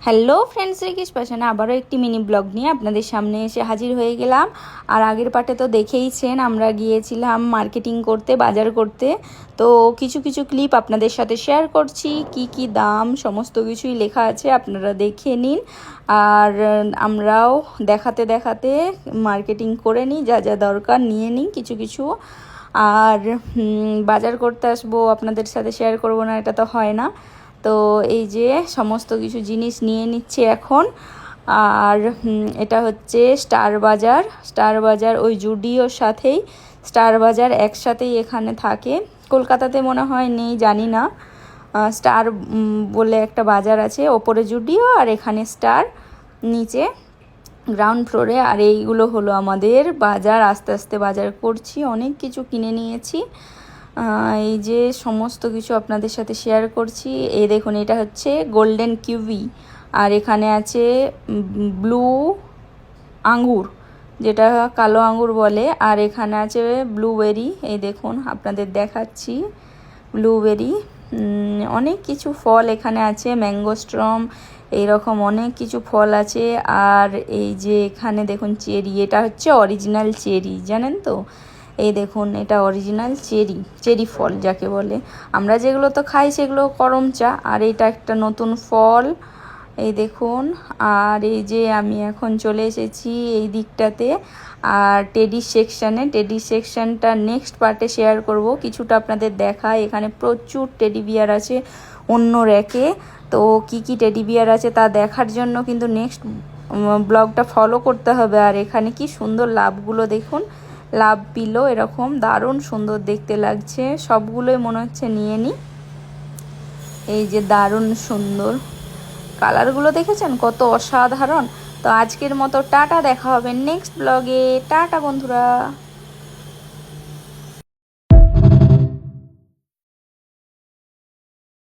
Hello friends, রিকিশ পাশানে আবারও একটি mini blog নিয়ে আপনাদের সামনে এসে হাজির হয়ে গেলাম। আর আগের পার্টে তো দেখেইছেন আমরা গিয়েছিলাম মার্কেটিং করতে, বাজার করতে। তো কিছু কিছু ক্লিপ আপনাদের সাথে শেয়ার করছি, কি কি দাম সমস্ত কিছুই লেখা আছে, আপনারা দেখে নিন। আর আমরাও দেখাতে দেখাতে মার্কেটিং করে নিই, যা যা দরকার নিয়ে নিই কিছু কিছু। আর বাজার করতে আসবো, আপনাদের সাথে শেয়ার করব না, এটা তো হয় না। তো এই যে সমস্ত কিছু জিনিস নিয়ে নিচ্ছে এখন। আর এটা হচ্ছে স্টার বাজার ওই জুডিওর সাথেই স্টার বাজার একসাথেই এখানে থাকে। কলকাতাতে মনে হয় নেই, জানি না। স্টার বলে একটা বাজার আছে, ওপরে জুডিও আর এখানে স্টার, নিচে গ্রাউন্ড ফ্লোরে। আর এইগুলো হলো আমাদের বাজার। আস্তে আস্তে বাজার করছি, অনেক কিছু কিনে নিয়েছি। এই যে সমস্ত কিছু আপনাদের সাথে শেয়ার করছি। এই দেখুন, এটা হচ্ছে গোল্ডেন কিউই, আর এখানে আছে ব্লু আঙ্গুর, যেটা কালো আঙ্গুর বলে। আর এখানে আছে ব্লুবেরি, এই দেখুন আপনাদের দেখাচ্ছি ব্লুবেরি। অনেক কিছু ফল এখানে আছে, ম্যাঙ্গোস্ট্রম, এইরকম অনেক কিছু ফল আছে। আর এই যে এখানে দেখুন চেরি, এটা হচ্ছে অরিজিনাল চেরি, জানেন তো? এই দেখুন, এটা অরিজিনাল চেরি ফল যাকে বলে। আমরা যেগুলো তো খাই সেগুলো করমচা, আর এটা একটা নতুন ফল, এই দেখুন। আর এই যে আমি এখন চলে এসেছি এই দিকটাতে, আর টেডি সেকশনটা নেক্সট পার্টে শেয়ার করব। কিছুটা আপনাদের দেখায়, এখানে প্রচুর টেডি বিয়ার আছে অন্য র্যাকে। তো কি কি টেডি বিয়ার আছে তা দেখার জন্য কিন্তু নেক্সট ব্লগটা ফলো করতে হবে। আর এখানে কি সুন্দর লাভগুলো দেখুন, লাভ পিলো, এরকম দারুণ সুন্দর দেখতে লাগছে। সবগুলোই মনে হচ্ছে নিয়ে নিই। এই যে দারুণ সুন্দর কালারগুলো দেখেছেন, কত অসাধারণ। তো আজকের মতো টাটা, দেখা হবে নেক্সট ব্লগে। টাটা বন্ধুরা।